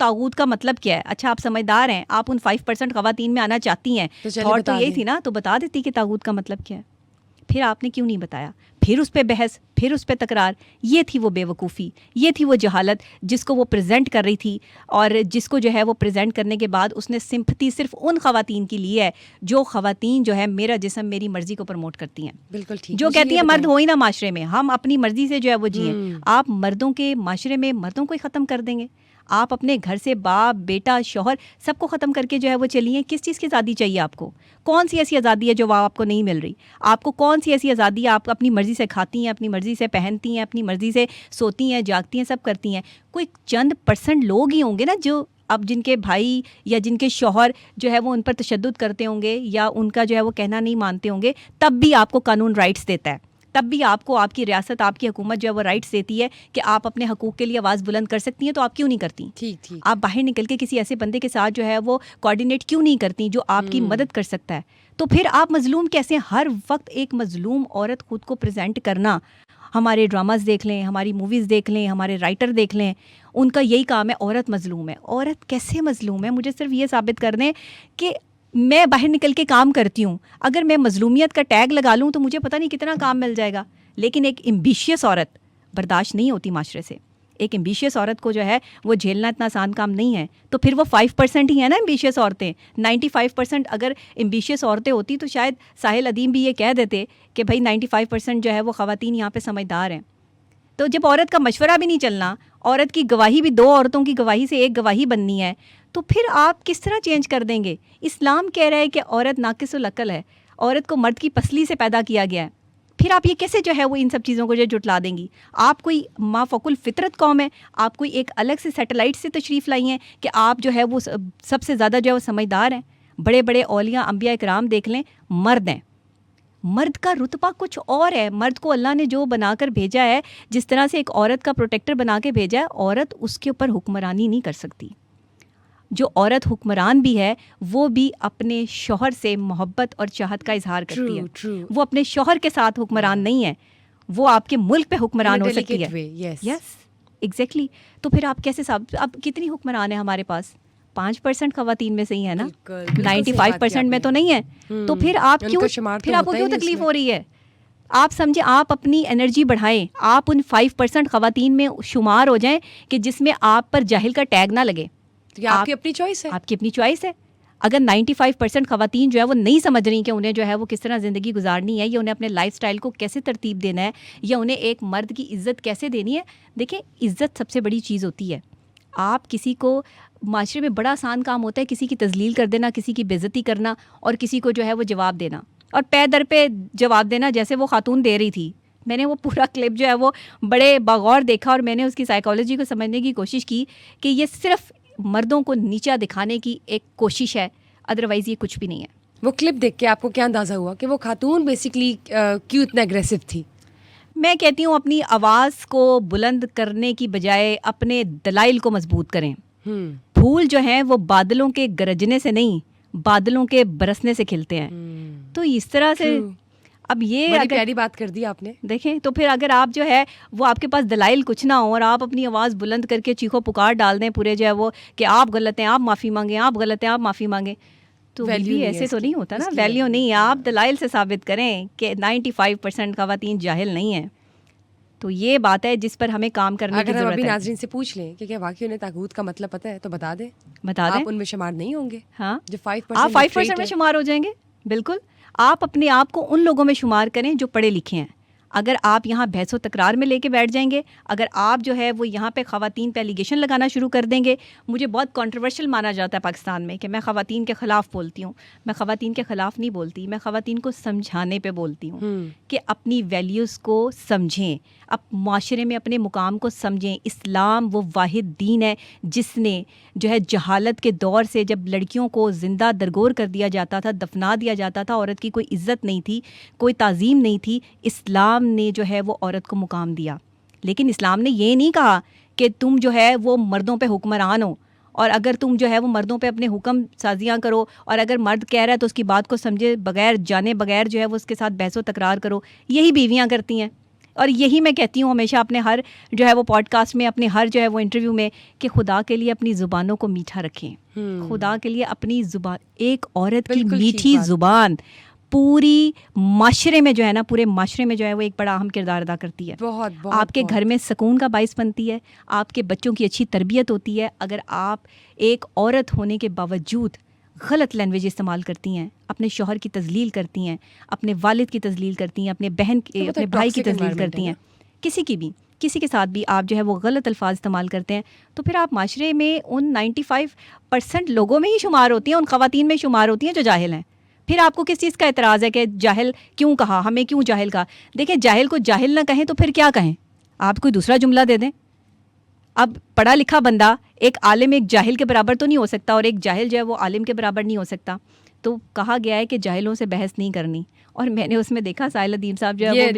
طاغوت کا مطلب کیا ہے. اچھا آپ سمجھدار ہیں, آپ ان 5% خواتین میں آنا چاہتی ہیں, تھاٹ تو یہی تھی نا, تو بتا دیتی کہ طاغوت کا مطلب کیا ہے. پھر آپ نے کیوں نہیں بتایا؟ پھر اس پہ بحث, پھر اس پہ تکرار. یہ تھی وہ بے وقوفی, یہ تھی وہ جہالت جس کو وہ پریزنٹ کر رہی تھی, اور جس کو جو ہے وہ پریزنٹ کرنے کے بعد اس نے سمپتھی صرف ان خواتین کی لی ہے جو خواتین جو ہے میرا جسم میری مرضی کو پروموٹ کرتی ہیں. بالکل ٹھیک. جو کہتی ہیں مرد ہو ہی نہ معاشرے میں, ہم اپنی مرضی سے جو ہے وہ جئیں. آپ مردوں کے معاشرے میں مردوں کو ہی ختم کر دیں گے. آپ اپنے گھر سے باپ بیٹا شوہر سب کو ختم کر کے جو ہے وہ چلیے. کس چیز کی آزادی چاہیے آپ کو؟ کون سی ایسی آزادی ہے جو آپ کو نہیں مل رہی؟ آپ کو کون سی ایسی آزادی ہے آپ اپنی مرضی سے کھاتی ہیں, اپنی مرضی سے پہنتی ہیں, اپنی مرضی سے سوتی ہیں, جاگتی ہیں, سب کرتی ہیں. کوئی چند % لوگ ہی ہوں گے نا جو اب جن کے بھائی یا جن کے شوہر جو ہے وہ ان پر تشدد کرتے ہوں گے یا ان کا جو ہے وہ کہنا نہیں مانتے ہوں گے, تب بھی آپ کو قانون رائٹس دیتا ہے, تب بھی آپ کو آپ کی ریاست آپ کی حکومت جو ہے وہ رائٹس دیتی ہے کہ آپ اپنے حقوق کے لیے آواز بلند کر سکتی ہیں. تو آپ کیوں نہیں کرتی؟ ٹھیک. آپ باہر نکل کے کسی ایسے بندے کے ساتھ جو ہے وہ کوآرڈینیٹ کیوں نہیں کرتی جو آپ کی مدد کر سکتا ہے؟ تو پھر آپ مظلوم کیسے؟ ہر وقت ایک مظلوم عورت خود کو پریزنٹ کرنا. ہمارے ڈراماز دیکھ لیں, ہماری موویز دیکھ لیں, ہمارے رائٹر دیکھ لیں, ان کا یہی کام ہے عورت مظلوم ہے. عورت کیسے مظلوم ہے؟ مجھے صرف یہ ثابت کر دیں کہ میں باہر نکل کے کام کرتی ہوں, اگر میں مظلومیت کا ٹیگ لگا لوں تو مجھے پتہ نہیں کتنا کام مل جائے گا. لیکن ایک ایمبیشیس عورت برداشت نہیں ہوتی معاشرے سے. ایک ایمبیشیس عورت کو جو ہے وہ جھیلنا اتنا آسان کام نہیں ہے. تو پھر وہ 5% ہی ہیں نا ایمبیشیس عورتیں. 95% اگر ایمبیشیس عورتیں ہوتی تو شاید ساحل ادیم بھی یہ کہہ دیتے کہ بھائی 95% جو ہے وہ خواتین یہاں پہ سمجھدار ہیں. تو جب عورت کا مشورہ بھی نہیں چلنا, عورت کی گواہی بھی 2 عورتوں کی گواہی سے ایک گواہی بننی ہے, تو پھر آپ کس طرح چینج کر دیں گے؟ اسلام کہہ رہا ہے کہ عورت ناقص العقل ہے, عورت کو مرد کی پسلی سے پیدا کیا گیا ہے. پھر آپ یہ کیسے جو ہے وہ ان سب چیزوں کو جو جٹلا دیں گی؟ آپ کوئی مافوق الفطرت قوم ہے, آپ کوئی ایک الگ سے سیٹلائٹ سے تشریف لائی ہیں کہ آپ جو ہے وہ سب سے زیادہ جو ہے وہ سمجھدار ہیں. بڑے بڑے اولیاء انبیاء اکرام دیکھ لیں, مرد ہیں. مرد کا رتبہ کچھ اور ہے. مرد کو اللہ نے جو بنا کر بھیجا ہے, جس طرح سے ایک عورت کا پروٹیکٹر بنا کے بھیجا ہے, عورت اس کے اوپر حکمرانی نہیں کر سکتی. جو عورت حکمران بھی ہے وہ بھی اپنے شوہر سے محبت اور چاہت کا اظہار کرتی ہے. وہ اپنے شوہر کے ساتھ حکمران نہیں ہے, وہ آپ کے ملک پہ حکمران ہو سکتی ہے. Yes exactly. تو پھر آپ کیسے اب کتنی حکمران ہیں ہمارے پاس؟ 5% خواتین میں سے ہی ہے نا, 95% میں تو نہیں ہے. تو پھر آپ کو کیوں تکلیف ہو رہی ہے؟ آپ سمجھیں, آپ اپنی انرجی بڑھائیں, آپ ان 5% خواتین میں شمار ہو جائیں کہ جس میں آپ پر جاہل کا ٹیگ نہ لگے. آپ کی اپنی چوائس ہے. آپ کی اپنی چوائس ہے. اگر 95% خواتین جو ہے وہ نہیں سمجھ رہی کہ انہیں جو ہے وہ کس طرح زندگی گزارنی ہے, یا انہیں اپنے لائف سٹائل کو کیسے ترتیب دینا ہے, یا انہیں ایک مرد کی عزت کیسے دینی ہے. دیکھیں, عزت سب سے بڑی چیز ہوتی ہے. آپ کسی کو معاشرے میں بڑا آسان کام ہوتا ہے کسی کی تذلیل کر دینا, کسی کی بے عزتی کرنا, اور کسی کو جو ہے وہ جواب دینا, اور پے در پہ جواب دینا جیسے وہ خاتون دے رہی تھی. میں نے وہ پورا کلپ جو ہے وہ بڑے باغور دیکھا, اور میں نے اس کی سائیکالوجی کو سمجھنے کی کوشش کی کہ یہ صرف مردوں کو نیچا دکھانے کی ایک کوشش ہے, ادروائز یہ کچھ بھی نہیں ہے. وہ کلپ دیکھ کے آپ کو کیا اندازہ ہوا کہ وہ خاتون بیسکلی کیوں اتنا اگریسو تھی؟ میں کہتی ہوں اپنی آواز کو بلند کرنے کی بجائے اپنے دلائل کو مضبوط کریں. پھول جو ہیں وہ بادلوں کے گرجنے سے نہیں, بادلوں کے برسنے سے کھلتے ہیں. تو اس طرح سے اب یہ بڑی پیاری بات کر دی آپ نے. دیکھیں, تو پھر اگر آپ جو ہے وہ آپ کے پاس دلائل کچھ نہ ہو, اور آپ اپنی آواز بلند کر کے چیخو پکار ڈال دیں پورے جو ہے وہ کہ آپ غلط ہیں, آپ معافی مانگیں, آپ غلط ہیں, آپ معافی مانگیں, تو ایسے تو نہیں ہوتا نا. ویلیو نہیں ہے. آپ دلائل سے ثابت کریں کہ 95% خواتین جاہل نہیں ہیں. تو یہ بات ہے جس پر ہمیں کام کرنے کی ضرورت ہے. اگر ہم ابھی ناظرین سے پوچھ لیں کہ کیا واقعی انہیں طاغوت کا مطلب پتہ ہے تو بتا دیں. آپ ان میں شمار نہیں ہوں گے. ہاں, جو 5% آپ 5% میں شمار ہو جائیں گے. بالکل. آپ اپنے آپ کو ان لوگوں میں شمار کریں جو پڑھے لکھے ہیں. اگر آپ یہاں بحث و تکرار میں لے کے بیٹھ جائیں گے, اگر آپ جو ہے وہ یہاں پہ خواتین پہ ایلیگیشن لگانا شروع کر دیں گے, مجھے بہت کنٹروورشل مانا جاتا ہے پاکستان میں کہ میں خواتین کے خلاف بولتی ہوں. میں خواتین کے خلاف نہیں بولتی, میں خواتین کو سمجھانے پہ بولتی ہوں کہ اپنی ویلیوز کو سمجھیں, اب معاشرے میں اپنے مقام کو سمجھیں. اسلام وہ واحد دین ہے جس نے جو ہے جہالت کے دور سے, جب لڑکیوں کو زندہ درگور کر دیا جاتا تھا, دفنا دیا جاتا تھا, عورت کی کوئی عزت نہیں تھی, کوئی تعظیم نہیں تھی, اسلام نے جو ہے وہ عورت کو مقام دیا. لیکن اسلام نے یہ نہیں کہا کہ تم جو ہے وہ مردوں پہ حکمران ہو, اور اگر تم جو ہے وہ مردوں پہ اپنے حکم سازیاں کرو, اور اگر مرد کہہ رہا ہے تو اس کی بات کو سمجھے بغیر, جانے بغیر جو ہے وہ اس کے ساتھ بحث و تکرار کرو. یہی بیویاں کرتی ہیں, اور یہی میں کہتی ہوں ہمیشہ اپنے ہر جو ہے وہ پوڈ کاسٹ میں, اپنے ہر جو ہے وہ انٹرویو میں, کہ خدا کے لیے اپنی زبانوں کو میٹھا رکھیں. خدا کے لیے اپنی زبان, ایک عورت کی میٹھی زبان پوری معاشرے میں جو ہے نا, پورے معاشرے میں جو ہے وہ ایک بڑا اہم کردار ادا کرتی ہے. آپ کے گھر میں سکون کا باعث بنتی ہے, آپ کے بچوں کی اچھی تربیت ہوتی ہے. اگر آپ ایک عورت ہونے کے باوجود غلط لینگویج استعمال کرتی ہیں, اپنے شوہر کی تذلیل کرتی ہیں, اپنے والد کی تذلیل کرتی ہیں, اپنے بہن اپنے بھائی کی تذلیل کرتی ہیں, کسی کے ساتھ بھی آپ جو ہے وہ غلط الفاظ استعمال کرتے ہیں, تو پھر آپ معاشرے میں ان 95% لوگوں میں ہی شمار ہوتی ہیں, ان خواتین میں شمار ہوتی ہیں جو جاہل ہیں. پھر آپ کو کس چیز کا اعتراض ہے کہ جاہل کیوں کہا, ہمیں کیوں جاہل کہا؟ دیکھیں, جاہل کو جاہل نہ کہیں تو پھر کیا کہیں, آپ کوئی دوسرا جملہ دے دیں. اب پڑھا لکھا بندہ ایک عالم ایک جاہل کے برابر تو نہیں ہو سکتا, اور ایک جاہل جو ہے وہ عالم کے برابر نہیں ہو سکتا. تو کہا گیا ہے کہ جاہلوں سے بحث نہیں کرنی, اور میں نے اس میں دیکھا ساحل ادیم صاحب جو ہے وہ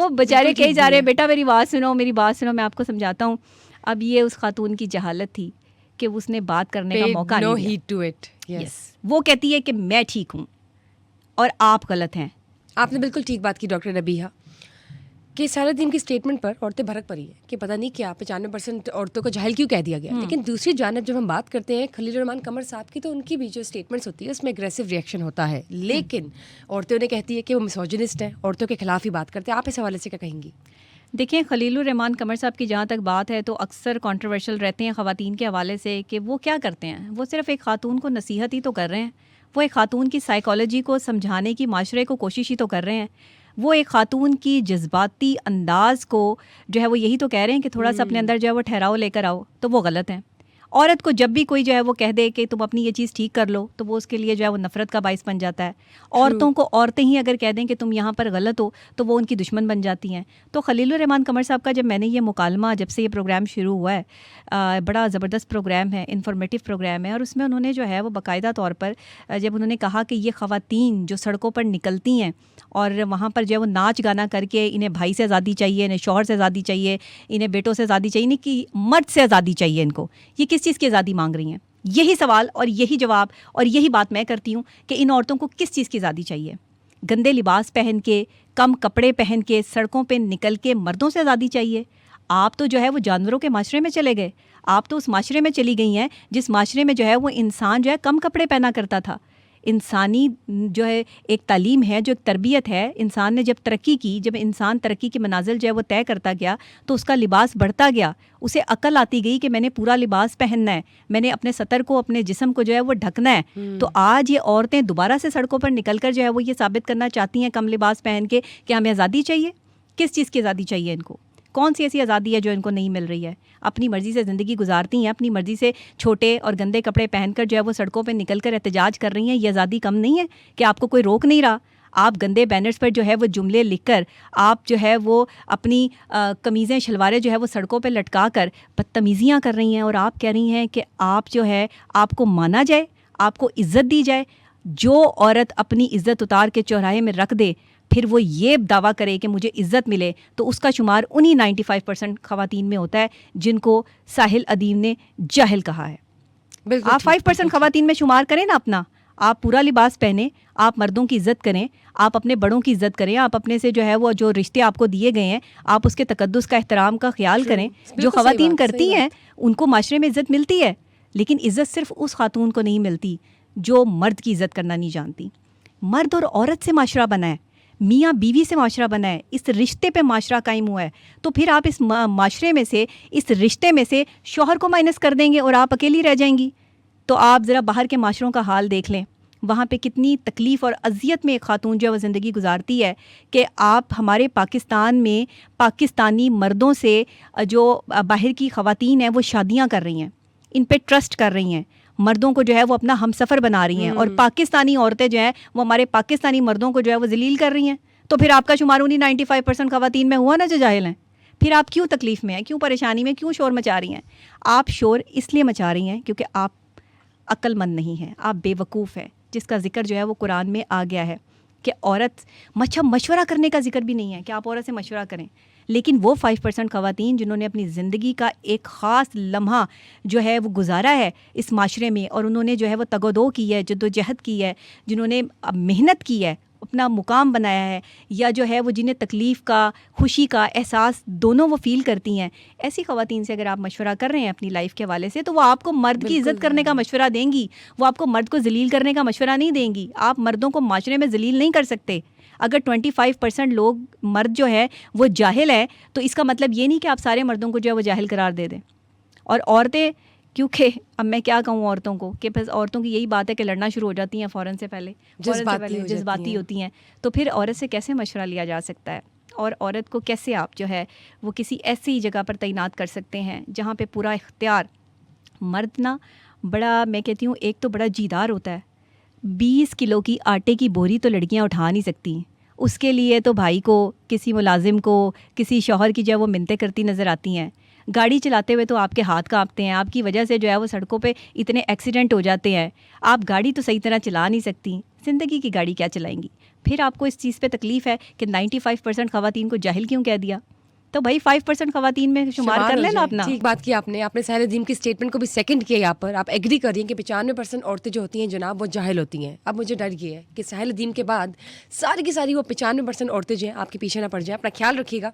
بیچارے کہے جا رہے, بیٹا میری بات سنو, میری بات سنو, میں آپ کو سمجھاتا ہوں. اب یہ اس خاتون کی جہالت تھی کہ اس نے بات کرنے کا موقع نہیں دیا. وہ کہتی ہے کہ میں ٹھیک ہوں اور آپ غلط ہیں. آپ نے بالکل ٹھیک بات کی ڈاکٹر ربیہ, کہ سارے دن کی اسٹیٹمنٹ پر عورتیں بھڑک پڑی ہیں کہ پتہ نہیں کیا 95% عورتوں کو جاہل کیوں کہہ دیا گیا. لیکن دوسری جانب جب ہم بات کرتے ہیں خلیل الرحمان قمر صاحب کی, تو ان کی بھی جو اسٹیٹمنٹس ہوتی ہے اس میں اگریسو ریئیکشن ہوتا ہے, لیکن عورتیں انہیں کہتی ہے کہ وہ مسوجنسٹ ہیں, عورتوں کے خلاف ہی بات کرتے ہیں. آپ اس حوالے سے کیا کہیں گی؟ دیکھیں, خلیل الرحمان قمر صاحب کی جہاں تک بات ہے تو اکثر کنٹروورشل رہتے ہیں خواتین کے حوالے سے, کہ وہ کیا کرتے ہیں, وہ صرف ایک خاتون کو نصیحت ہی تو کر رہے ہیں, وہ ایک خاتون کی سائیکالوجی کو سمجھانے کی معاشرے کو کوشش ہی تو کر رہے ہیں, وہ ایک خاتون کی جذباتی انداز کو جو ہے وہ یہی تو کہہ رہے ہیں کہ تھوڑا سا اپنے اندر جو ہے وہ ٹھہراؤ لے کر آؤ. تو وہ غلط ہیں. عورت کو جب بھی کوئی جو ہے وہ کہہ دے کہ تم اپنی یہ چیز ٹھیک کر لو, تو وہ اس کے لیے جو ہے وہ نفرت کا باعث بن جاتا ہے. عورتوں کو عورتیں ہی اگر کہہ دیں کہ تم یہاں پر غلط ہو, تو وہ ان کی دشمن بن جاتی ہیں. تو خلیل الرحمان قمر صاحب کا جب میں نے یہ مکالمہ, جب سے یہ پروگرام شروع ہوا ہے, بڑا زبردست پروگرام ہے, انفارمیٹیو پروگرام ہے, اور اس میں انہوں نے جو ہے وہ باقاعدہ طور پر جب انہوں نے کہا کہ یہ خواتین جو سڑکوں پر نکلتی ہیں اور وہاں پر جو ہے وہ ناچ گانا کر کے انہیں بھائی سے آزادی چاہیے, انہیں شوہر سے آزادی چاہیے, انہیں بیٹوں سے آزادی چاہیے, نہیں کہ مرد سے آزادی چاہیے ان کو, یہ کس چیز کی آزادی مانگ رہی ہیں؟ یہی سوال اور یہی جواب اور یہی بات میں کرتی ہوں کہ ان عورتوں کو کس چیز کی آزادی چاہیے؟ گندے لباس پہن کے, کم کپڑے پہن کے سڑکوں پہ نکل کے مردوں سے آزادی چاہیے؟ آپ تو جو ہے وہ جانوروں کے معاشرے میں چلے گئے, آپ تو اس معاشرے میں چلی گئی ہیں جس معاشرے میں جو ہے وہ انسان جو ہے کم کپڑے پہنا کرتا تھا. انسانی جو ہے ایک تعلیم ہے, جو ایک تربیت ہے, انسان نے جب ترقی کی, جب انسان ترقی کی منازل جو ہے وہ طے کرتا گیا, تو اس کا لباس بڑھتا گیا, اسے عقل آتی گئی کہ میں نے پورا لباس پہننا ہے, میں نے اپنے سطر کو, اپنے جسم کو جو ہے وہ ڈھکنا ہے. تو آج یہ عورتیں دوبارہ سے سڑکوں پر نکل کر جو ہے وہ یہ ثابت کرنا چاہتی ہیں کم لباس پہن کے کہ ہمیں آزادی چاہیے. کس چیز کی آزادی چاہیے ان کو؟ کون سی ایسی آزادی ہے جو ان کو نہیں مل رہی ہے؟ اپنی مرضی سے زندگی گزارتی ہیں, اپنی مرضی سے چھوٹے اور گندے کپڑے پہن کر جو ہے وہ سڑکوں پہ نکل کر احتجاج کر رہی ہیں. یہ آزادی کم نہیں ہے کہ آپ کو کوئی روک نہیں رہا؟ آپ گندے بینرز پر جو ہے وہ جملے لکھ کر, آپ جو ہے وہ اپنی قمیضیں شلواریں جو ہے وہ سڑکوں پہ لٹکا کر بدتمیزیاں کر رہی ہیں, اور آپ کہہ رہی ہیں کہ آپ جو ہے آپ کو مانا جائے, آپ کو عزت دی جائے. جو عورت اپنی عزت اتار کے چوراہے میں رکھ دے, پھر وہ یہ دعویٰ کرے کہ مجھے عزت ملے, تو اس کا شمار انہی 95% خواتین میں ہوتا ہے جن کو ساحل ادیم نے جاہل کہا ہے. آپ 5% خواتین میں شمار کریں نا اپنا, آپ پورا لباس پہنیں, آپ مردوں کی عزت کریں, آپ اپنے بڑوں کی عزت کریں, آپ اپنے سے جو ہے وہ جو رشتے آپ کو دیے گئے ہیں آپ اس کے تقدس کا احترام کا خیال کریں. جو خواتین کرتی ہیں ان کو معاشرے میں عزت ملتی ہے, لیکن عزت صرف اس خاتون کو نہیں ملتی جو مرد کی عزت کرنا نہیں جانتی. مرد اور عورت سے معاشرہ بنا ہے, میاں بیوی سے معاشرہ بنا ہے, اس رشتے پہ معاشرہ قائم ہوا ہے. تو پھر آپ اس معاشرے میں سے, اس رشتے میں سے شوہر کو مائنس کر دیں گے اور آپ اکیلی رہ جائیں گی. تو آپ ذرا باہر کے معاشروں کا حال دیکھ لیں, وہاں پہ کتنی تکلیف اور اذیت میں ایک خاتون جو ہے وہ زندگی گزارتی ہے. کہ آپ ہمارے پاکستان میں پاکستانی مردوں سے جو باہر کی خواتین ہیں وہ شادیاں کر رہی ہیں, ان پہ ٹرسٹ کر رہی ہیں, مردوں کو جو ہے وہ اپنا ہم سفر بنا رہی ہیں, اور پاکستانی عورتیں جو ہیں وہ ہمارے پاکستانی مردوں کو جو ہے وہ ذلیل کر رہی ہیں. تو پھر آپ کا شمار انہی 95% خواتین میں ہوا نا جو جاہل ہیں. پھر آپ کیوں تکلیف میں ہیں, کیوں پریشانی میں, کیوں شور مچا رہی ہیں؟ آپ شور اس لیے مچا رہی ہیں کیونکہ آپ عقل مند نہیں ہیں, آپ بے وقوف ہیں, جس کا ذکر جو ہے وہ قرآن میں آ گیا ہے کہ عورت مشورہ کرنے کا ذکر بھی نہیں ہے کہ آپ عورت سے مشورہ کریں. لیکن وہ 5% خواتین جنہوں نے اپنی زندگی کا ایک خاص لمحہ جو ہے وہ گزارا ہے اس معاشرے میں, اور انہوں نے جو ہے وہ تگ و دو کی ہے, جد و جہد کی ہے, جنہوں نے محنت کی ہے, اپنا مقام بنایا ہے یا جو ہے وہ جنہیں تکلیف کا خوشی کا احساس دونوں وہ فیل کرتی ہیں، ایسی خواتین سے اگر آپ مشورہ کر رہے ہیں اپنی لائف کے حوالے سے تو وہ آپ کو مرد کی عزت کرنے کا مشورہ دیں گی، وہ آپ کو مرد کو ذلیل کرنے کا مشورہ نہیں دیں گی. آپ مردوں کو معاشرے میں ذلیل نہیں کر سکتے. اگر 25% لوگ مرد جو ہے وہ جاہل ہے تو اس کا مطلب یہ نہیں کہ آپ سارے مردوں کو جو ہے وہ جاہل قرار دے دیں. اور عورتیں، کیونکہ اب میں کیا کہوں عورتوں کو کہ بس عورتوں کی یہی بات ہے کہ لڑنا شروع ہو جاتی ہیں فوراً سے پہلے جذباتی ہوتی ہیں، تو پھر عورت سے کیسے مشورہ لیا جا سکتا ہے؟ اور عورت کو کیسے آپ جو ہے وہ کسی ایسی جگہ پر تعینات کر سکتے ہیں جہاں پہ پورا اختیار مرد نا بڑا، میں کہتی ہوں ایک تو بڑا جیدار ہوتا ہے. 20 کلو کی آٹے کی بوری تو لڑکیاں اٹھا نہیں سکتی، اس کے لیے تو بھائی کو، کسی ملازم کو، کسی شوہر کی جو ہے وہ منتیں کرتی نظر آتی ہیں. گاڑی چلاتے ہوئے تو آپ کے ہاتھ کانپتے ہیں، آپ کی وجہ سے جو ہے وہ سڑکوں پہ اتنے ایکسیڈنٹ ہو جاتے ہیں. آپ گاڑی تو صحیح طرح چلا نہیں سکتی، زندگی کی گاڑی کیا چلائیں گی؟ پھر آپ کو اس چیز پہ تکلیف ہے کہ 95% خواتین کو جاہل کیوں کہہ دیا؟ تو بھائی 5% خواتین میں شمار کر لینا اپنا. ٹھیک بات کی آپ نے سہیل ندیم کی اسٹیٹمنٹ کو بھی سیکنڈ کیا. یہاں پر آپ ایگری کر رہی ہیں کہ 95% عورتیں جو ہوتی ہیں جناب وہ جاہل ہوتی ہیں. اب مجھے ڈر یہ ہے کہ سہیل ندیم کے بعد ساری کی ساری وہ 95% عورتیں جو ہیں آپ کے پیچھے نہ پڑ جائیں. اپنا خیال رکھیے گا.